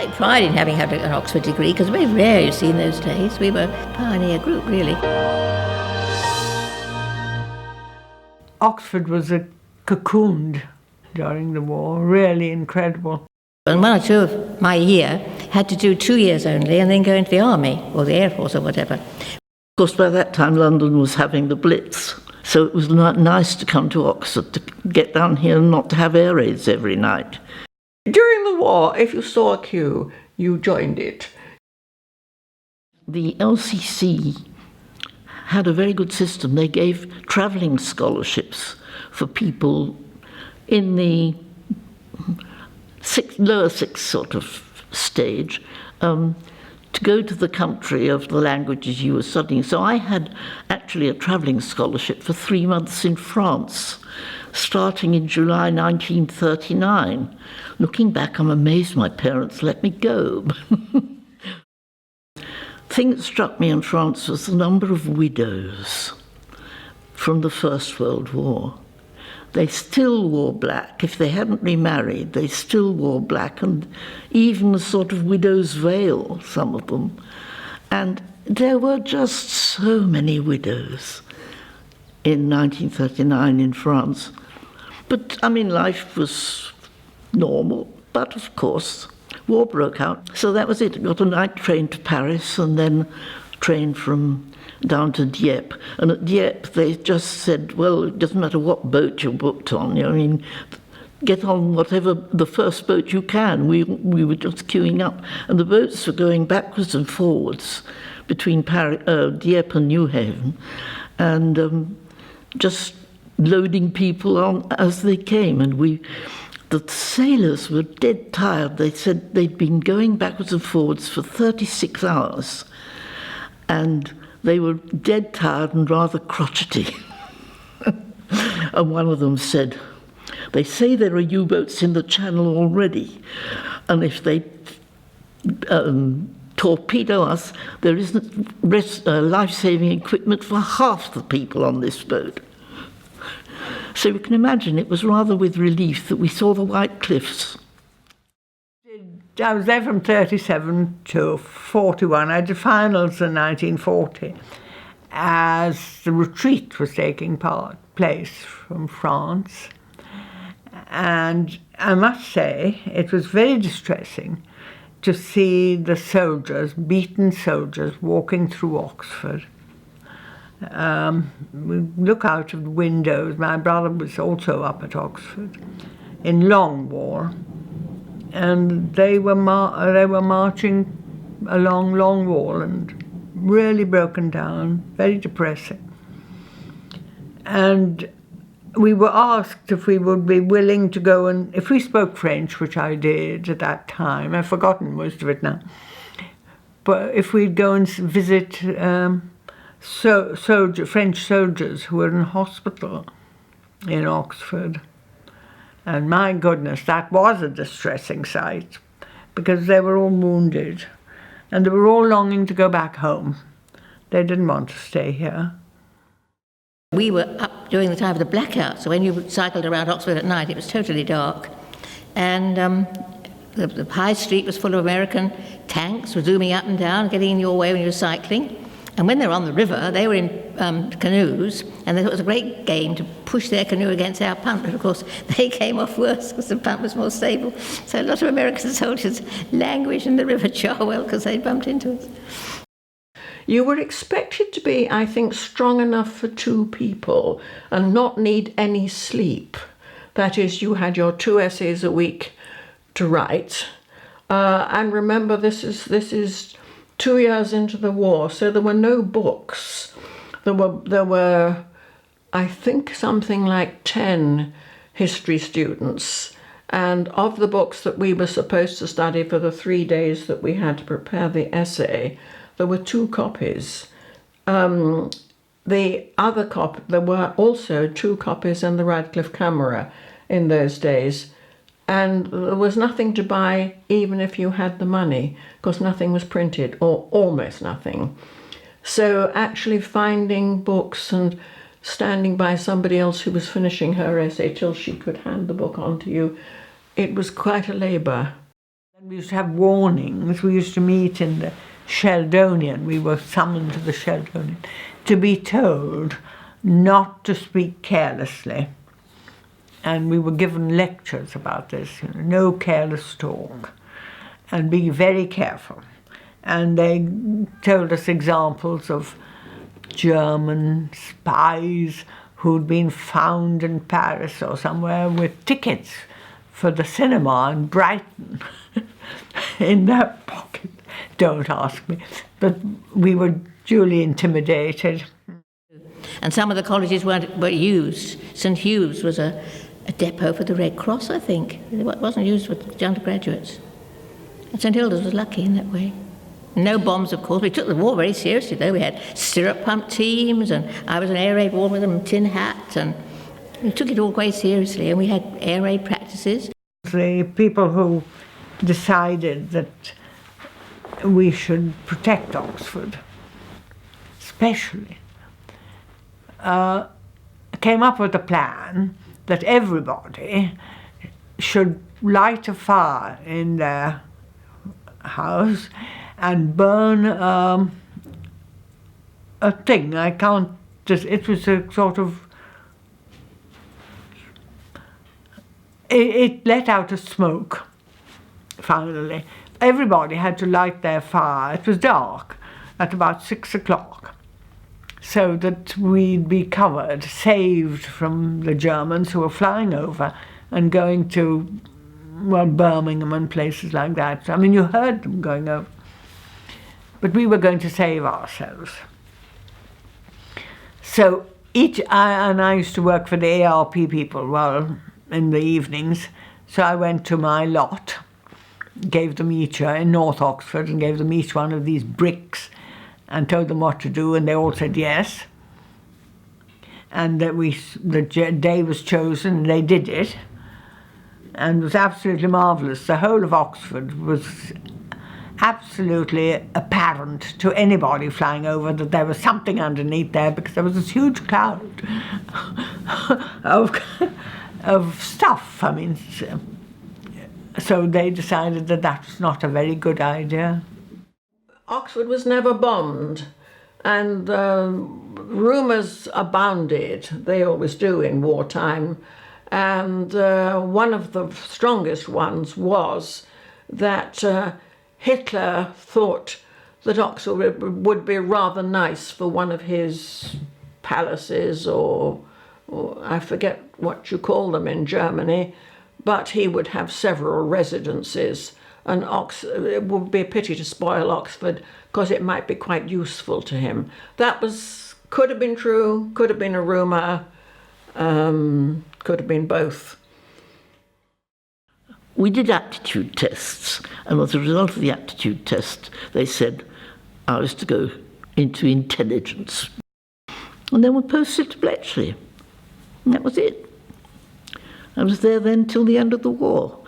great pride in having had an Oxford degree, because very rare you see in those days. We were a pioneer group, really. Oxford was cocooned during the war, really incredible. And one or two of my year had to do 2 years only and then go into the army or the Air Force or whatever. Of course, by that time, London was having the Blitz, so it was nice to come to Oxford, to get down here and not to have air raids every night. During the war, if you saw a queue, you joined it. The LCC had a very good system. They gave travelling scholarships for people in the lower sixth sort of stage to go to the country of the languages you were studying. So I had actually a travelling scholarship for 3 months in France, starting in July 1939. Looking back, I'm amazed my parents let me go. The thing that struck me in France was the number of widows from the First World War. They still wore black. If they hadn't remarried, they still wore black, and even a sort of widow's veil, some of them. And there were just so many widows in 1939 in France. But, I mean, life was normal, but of course, war broke out. So that was it. I got a night train to Paris and then train from down to Dieppe. And at Dieppe, they just said, well, it doesn't matter what boat you're booked on. You know, I mean, get on whatever, the first boat you can. We were just queuing up. And the boats were going backwards and forwards between Dieppe and Newhaven, and just loading people on as they came. And the sailors were dead tired. They said they'd been going backwards and forwards for 36 hours. And they were dead tired and rather crotchety. And one of them said, they say there are U-boats in the channel already, and if they torpedo us, there isn't life-saving equipment for half the people on this boat. So you can imagine it was rather with relief that we saw the White Cliffs. I was there from 37 to 41. I did finals in 1940 as the retreat was taking place from France. And I must say, it was very distressing to see the soldiers, beaten soldiers, walking through Oxford. We look out of the windows. My brother was also up at Oxford in long war. And they were marching along Long Wall and really broken down, very depressing. And we were asked if we would be willing to go, and if we spoke French, which I did at that time, I've forgotten most of it now, but if we'd go and visit French soldiers who were in hospital in Oxford. And my goodness, that was a distressing sight, because they were all wounded and they were all longing to go back home. They didn't want to stay here. We were up during the time of the blackout, so when you cycled around Oxford at night, it was totally dark. And the high street was full of American tanks, were zooming up and down, getting in your way when you were cycling. And when they were on the river, they were in canoes, and they thought it was a great game to push their canoe against our punt. But of course, they came off worse because the punt was more stable. So a lot of American soldiers languished in the River Cherwell because they bumped into us. You were expected to be, I think, strong enough for 2 people and not need any sleep. That is, you had your 2 essays a week to write. And remember, this is 2 years into the war, so there were no books. There were, I think, something like 10 history students, and of the books that we were supposed to study for the 3 days that we had to prepare the essay, there were 2 copies. The other copy, there were also 2 copies in the Radcliffe Camera in those days. And there was nothing to buy, even if you had the money, because nothing was printed, or almost nothing. So actually finding books and standing by somebody else who was finishing her essay till she could hand the book on to you, it was quite a labour. We used to have warnings. We used to meet in the Sheldonian. We were summoned to the Sheldonian to be told not to speak carelessly. And we were given lectures about this, no careless talk, and be very careful. And they told us examples of German spies who'd been found in Paris or somewhere with tickets for the cinema in Brighton in their pocket. Don't ask me. But we were duly intimidated. And some of the colleges were used. St Hugh's was a depot for the Red Cross, I think. It wasn't used for undergraduates. And St Hilda's was lucky in that way. No bombs, of course. We took the war very seriously, though. We had syrup pump teams, and I was an air raid warden with them, tin hat, and we took it all quite seriously, and we had air raid practices. The people who decided that we should protect Oxford, especially, came up with a plan that everybody should light a fire in their house and burn a thing. I can't just, it was a sort of, it let out a smoke, finally. Everybody had to light their fire. It was dark at about 6 o'clock, so that we'd be covered, saved from the Germans who were flying over and going to, well, Birmingham and places like that. I mean, you heard them going over. But we were going to save ourselves. So I used to work for the ARP people, well, in the evenings. So I went to my lot, gave them each, in North Oxford, and gave them each one of these bricks and told them what to do, and they all said yes. And that the day was chosen, and they did it. And it was absolutely marvellous. The whole of Oxford was absolutely apparent to anybody flying over that there was something underneath there, because there was this huge cloud of stuff. I mean, so they decided that that was not a very good idea. Oxford was never bombed, and rumours abounded. They always do in wartime. And one of the strongest ones was that Hitler thought that Oxford would be rather nice for one of his palaces, or I forget what you call them in Germany, but he would have several residences. And it would be a pity to spoil Oxford, because it might be quite useful to him. That could have been true, could have been a rumour, could have been both. We did aptitude tests, and as a result of the aptitude test, they said I was to go into intelligence. And then we posted to Bletchley, and that was it. I was there then till the end of the war,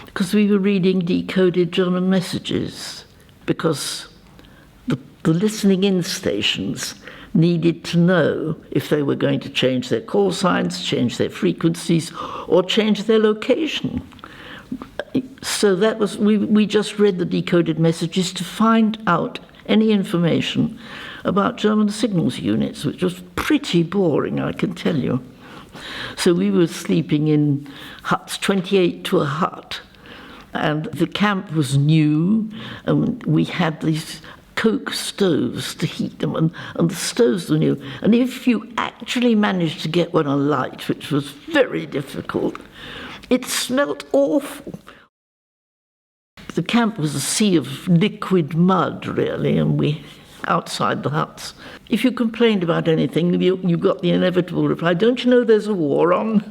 because we were reading decoded German messages, because the listening in stations needed to know if they were going to change their call signs, change their frequencies, or change their location. So that was, we just read the decoded messages to find out any information about German signals units, which was pretty boring, I can tell you. So we were sleeping in huts, 28 to a hut, and the camp was new, and we had these coke stoves to heat them, and the stoves were new. And if you actually managed to get one alight, which was very difficult, it smelt awful. The camp was a sea of liquid mud, really, and we outside the huts. If you complained about anything, you got the inevitable reply, "Don't you know there's a war on?"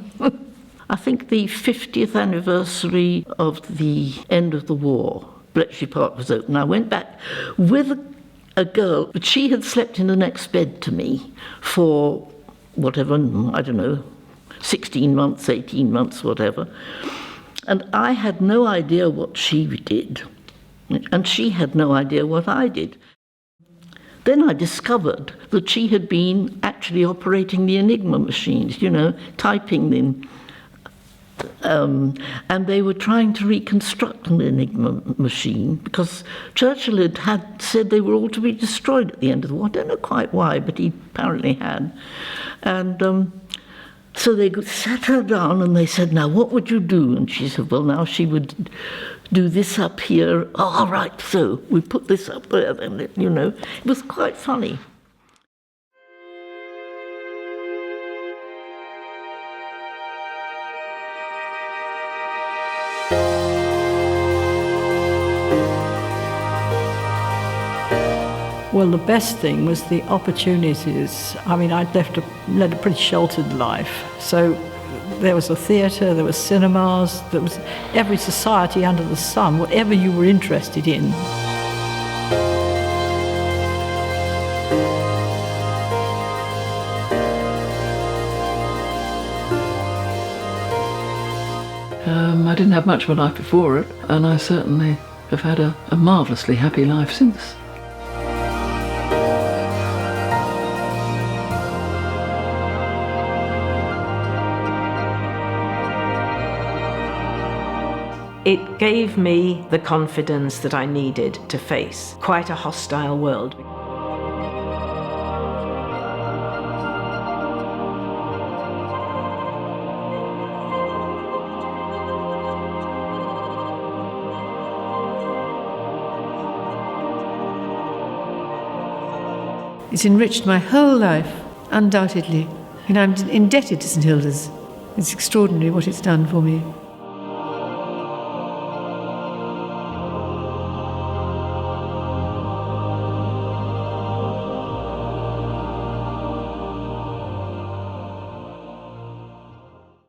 I think the 50th anniversary of the end of the war, Bletchley Park was open. I went back with a girl, but she had slept in the next bed to me for whatever, I don't know, 16 months, 18 months, whatever. And I had no idea what she did, and she had no idea what I did. Then I discovered that she had been actually operating the Enigma machines, typing them. And they were trying to reconstruct an Enigma machine because Churchill had said they were all to be destroyed at the end of the war. I don't know quite why, but he apparently had. And so they sat her down and they said, now, what would you do? And she said, well, now she would do this up here. Oh, all right, so we put this up there. Then, you know, it was quite funny. Well, the best thing was the opportunities. I mean, I'd led a pretty sheltered life. So there was a theatre, there was cinemas, there was every society under the sun, whatever you were interested in. I didn't have much of a life before it, and I certainly have had a marvellously happy life since. It gave me the confidence that I needed to face quite a hostile world. It's enriched my whole life, undoubtedly. And I'm indebted to St Hilda's. It's extraordinary what it's done for me.